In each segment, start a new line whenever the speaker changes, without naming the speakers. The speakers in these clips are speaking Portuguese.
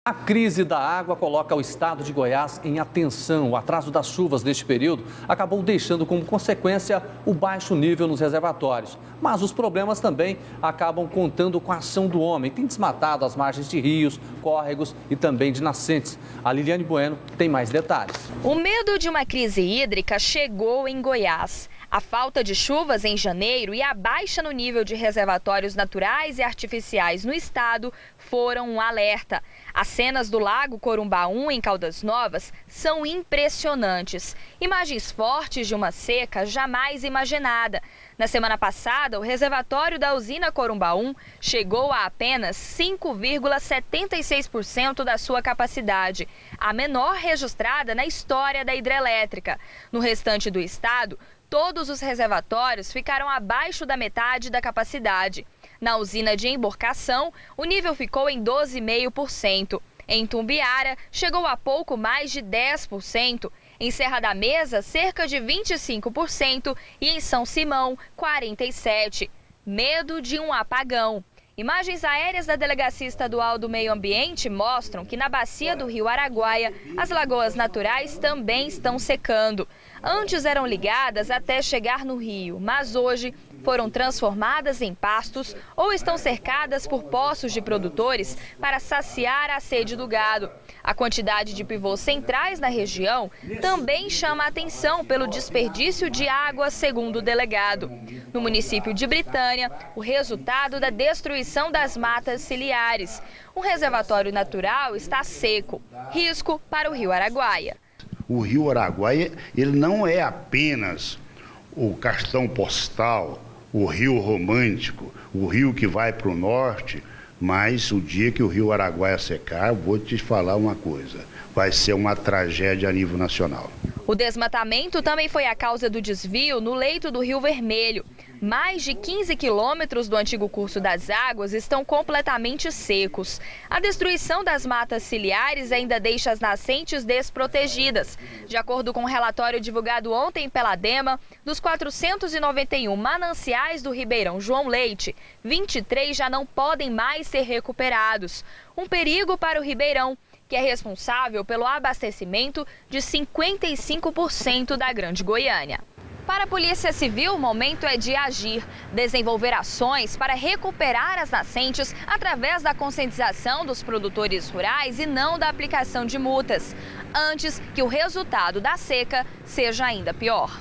A crise da água coloca o estado de Goiás em atenção. O atraso das chuvas neste período acabou deixando como consequência o baixo nível nos reservatórios. Mas os problemas também acabam contando com a ação do homem. Tem desmatado as margens de rios, córregos e também de nascentes. A Liliane Bueno tem mais detalhes.
O medo de uma crise hídrica chegou em Goiás. A falta de chuvas em janeiro e a baixa no nível de reservatórios naturais e artificiais no estado foram um alerta. As cenas do Lago Corumbá 1 em Caldas Novas são impressionantes. Imagens fortes de uma seca jamais imaginada. Na semana passada, o reservatório da usina Corumbá 1 chegou a apenas 5,76% da sua capacidade, a menor registrada na história da hidrelétrica. No restante do estado, todos os reservatórios ficaram abaixo da metade da capacidade. Na usina de Emborcação, o nível ficou em 12,5%. Em Tumbiara, chegou a pouco mais de 10%. Em Serra da Mesa, cerca de 25%. E em São Simão, 47%. Medo de um apagão. Imagens aéreas da Delegacia Estadual do Meio Ambiente mostram que na bacia do Rio Araguaia, as lagoas naturais também estão secando. Antes eram ligadas até chegar no rio, mas hoje foram transformadas em pastos ou estão cercadas por poços de produtores para saciar a sede do gado. A quantidade de pivôs centrais na região também chama a atenção pelo desperdício de água, segundo o delegado. No município de Britânia, o resultado da destruição das matas ciliares. Um reservatório natural está seco. Risco para o Rio Araguaia.
O Rio Araguaia, ele não é apenas o cartão postal, o rio romântico, o rio que vai para o norte, mas o dia que o Rio Araguaia secar, vou te falar uma coisa, vai ser uma tragédia a nível nacional.
O desmatamento também foi a causa do desvio no leito do Rio Vermelho. Mais de 15 quilômetros do antigo curso das águas estão completamente secos. A destruição das matas ciliares ainda deixa as nascentes desprotegidas. De acordo com um relatório divulgado ontem pela DEMA, dos 491 mananciais do Ribeirão João Leite, 23 já não podem mais ser recuperados. Um perigo para o Ribeirão, que é responsável pelo abastecimento de 55% da Grande Goiânia. Para a Polícia Civil, o momento é de agir, desenvolver ações para recuperar as nascentes através da conscientização dos produtores rurais e não da aplicação de multas, antes que o resultado da seca seja ainda pior.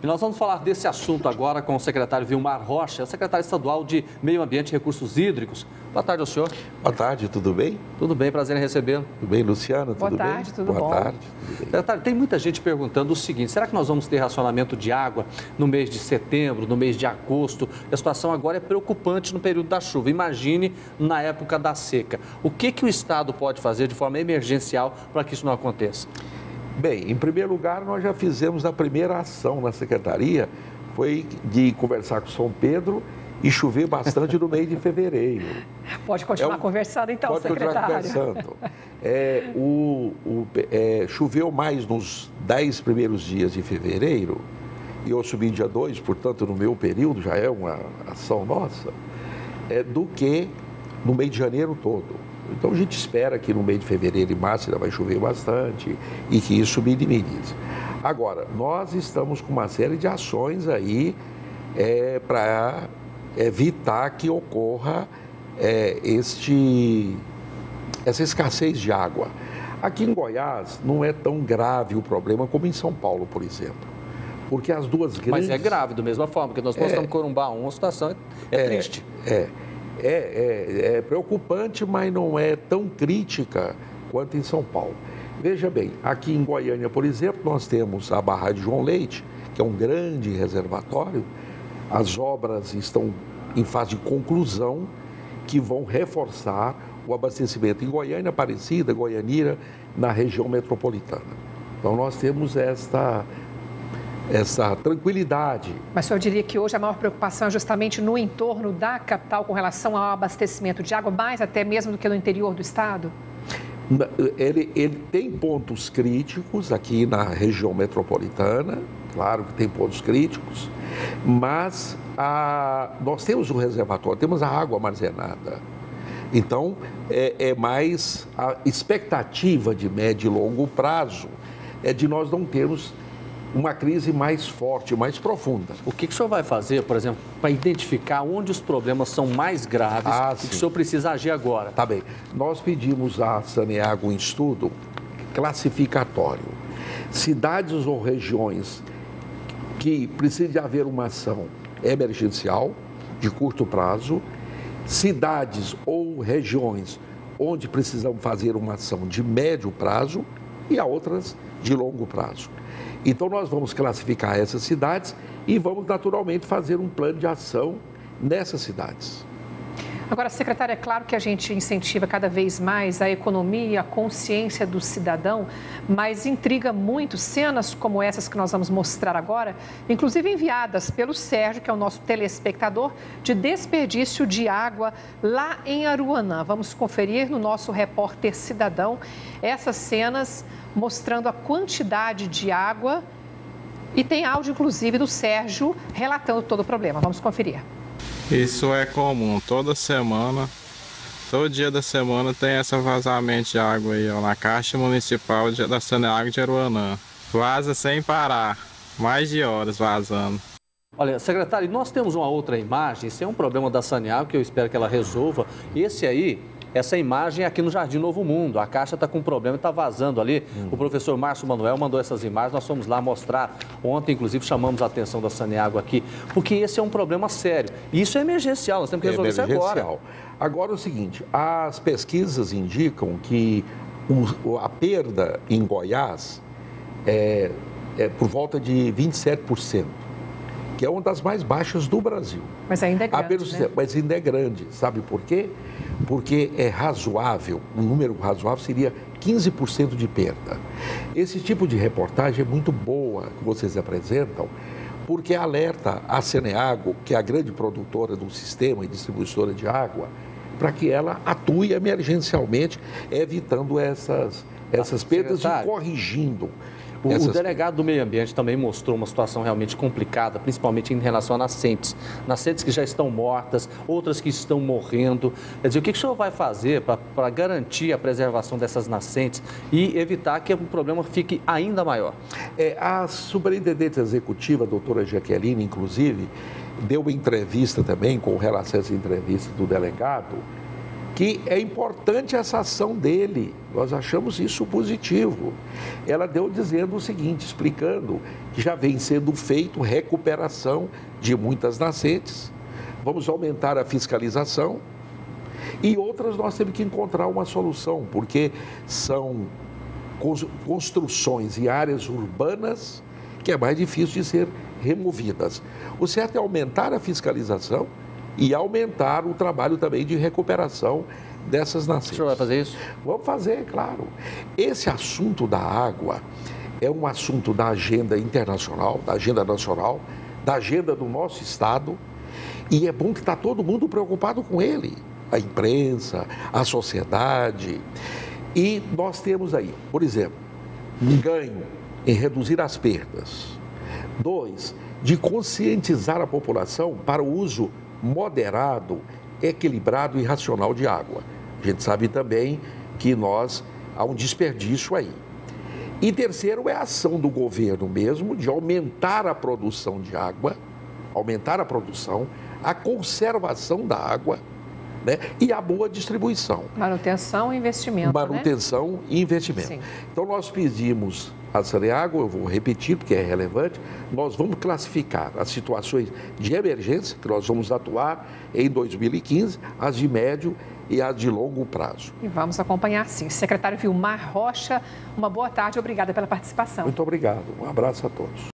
E nós vamos falar desse assunto agora com o secretário Vilmar Rocha, secretário estadual de Meio Ambiente e Recursos Hídricos. Boa tarde ao senhor.
Boa tarde, tudo bem?
Tudo bem, prazer em recebê-lo.
Tudo bem, Luciana? Tudo bem?
Boa tarde, tudo bom?
Boa tarde, tudo bem.
Secretário, tem muita gente perguntando o seguinte, será que nós vamos ter racionamento de água no mês de setembro, no mês de agosto? A situação agora é preocupante no período da chuva. Imagine na época da seca. O que o Estado pode fazer de forma emergencial para que isso não aconteça?
Bem, em primeiro lugar, nós já fizemos a primeira ação na Secretaria, foi de conversar com São Pedro e chover bastante no mês de fevereiro.
Pode continuar conversando então, secretário.
Pode continuar conversando. Choveu mais nos 10 primeiros dias de fevereiro, e eu subi dia 2, portanto, no meu período, já é uma ação nossa, do que no mês de janeiro todo. Então, a gente espera que no mês de fevereiro e março ainda vai chover bastante e que isso minimize. Agora, nós estamos com uma série de ações aí para evitar que ocorra essa escassez de água. Aqui em Goiás não é tão grave o problema como em São Paulo, por exemplo. Porque as duas grandes...
Mas é grave, da mesma forma, porque nós mostramos Corumbá 1, a situação é triste.
É preocupante, mas não é tão crítica quanto em São Paulo. Veja bem, aqui em Goiânia, por exemplo, nós temos a barragem João Leite, que é um grande reservatório. As obras estão em fase de conclusão, que vão reforçar o abastecimento em Goiânia, Aparecida, Goianira, na região metropolitana. Então, nós temos essa tranquilidade.
Mas o senhor diria que hoje a maior preocupação é justamente no entorno da capital com relação ao abastecimento de água, mais até mesmo do que no interior do estado?
Ele tem pontos críticos aqui na região metropolitana, claro que tem pontos críticos, mas nós temos o reservatório, temos a água armazenada. Então, é mais a expectativa de médio e longo prazo é de nós não termos uma crise mais forte, mais profunda.
O que o senhor vai fazer, por exemplo, para identificar onde os problemas são mais graves e que o senhor precisa agir agora?
Tá bem. Nós pedimos à Saneago um estudo classificatório. Cidades ou regiões que precisam de haver uma ação emergencial, de curto prazo, cidades ou regiões onde precisamos fazer uma ação de médio prazo e a outras de longo prazo. Então, nós vamos classificar essas cidades e vamos, naturalmente, fazer um plano de ação nessas cidades.
Agora, secretário, é claro que a gente incentiva cada vez mais a economia, a consciência do cidadão, mas intriga muito cenas como essas que nós vamos mostrar agora, inclusive enviadas pelo Sérgio, que é o nosso telespectador, de desperdício de água lá em Aruanã. Vamos conferir no nosso repórter cidadão essas cenas mostrando a quantidade de água e tem áudio, inclusive, do Sérgio relatando todo o problema. Vamos conferir.
Isso é comum, toda semana, todo dia da semana tem esse vazamento de água aí, ó, na Caixa Municipal da Saneago de Aruanã. Vaza sem parar, mais de horas vazando.
Olha, secretário, nós temos uma outra imagem, esse é um problema da Saneago que eu espero que ela resolva. Esse aí, essa imagem é aqui no Jardim Novo Mundo, a caixa está com problema e está vazando ali. O professor Márcio Manuel mandou essas imagens, nós fomos lá mostrar. Ontem, inclusive, chamamos a atenção da Saneago aqui, porque esse é um problema sério. E isso é emergencial, nós temos que resolver isso agora.
Agora é o seguinte, as pesquisas indicam que a perda em Goiás é por volta de 27%. Que é uma das mais baixas do Brasil.
Mas ainda é grande, né?
Mas ainda é grande. Sabe por quê? Porque é razoável, um número razoável seria 15% de perda. Esse tipo de reportagem é muito boa que vocês apresentam, porque alerta a Saneago, que é a grande produtora do sistema e distribuidora de água, para que ela atue emergencialmente, evitando essas perdas e corrigindo.
O delegado do meio ambiente também mostrou uma situação realmente complicada, principalmente em relação a nascentes. Nascentes que já estão mortas, outras que estão morrendo. Quer dizer, o que o senhor vai fazer para garantir a preservação dessas nascentes e evitar que o problema fique ainda maior?
A superintendente executiva, a doutora Jaqueline, inclusive, deu uma entrevista também, com relação a essa entrevista do delegado, que é importante essa ação dele, nós achamos isso positivo. Ela deu dizendo o seguinte, explicando que já vem sendo feito recuperação de muitas nascentes, vamos aumentar a fiscalização e outras nós temos que encontrar uma solução, porque são construções e áreas urbanas que é mais difícil de ser removidas. O certo é aumentar a fiscalização e aumentar o trabalho também de recuperação dessas nascentes.
O senhor vai fazer isso?
Vamos fazer, claro. Esse assunto da água é um assunto da agenda internacional, da agenda nacional, da agenda do nosso Estado, e é bom que está todo mundo preocupado com ele, a imprensa, a sociedade. E nós temos aí, por exemplo, um ganho em reduzir as perdas. 2, de conscientizar a população para o uso moderado, equilibrado e racional de água. A gente sabe também que há um desperdício aí. E terceiro é a ação do governo mesmo de aumentar a produção de água, aumentar a produção, a conservação da água, né? E a boa distribuição.
Manutenção e investimento,
Manutenção e investimento.
Sim.
Então, nós pedimos a Saneago, eu vou repetir porque é relevante, nós vamos classificar as situações de emergência, que nós vamos atuar em 2015, as de médio e as de longo prazo.
E vamos acompanhar, sim. Secretário Vilmar Rocha, uma boa tarde, obrigada pela participação.
Muito obrigado, um abraço a todos.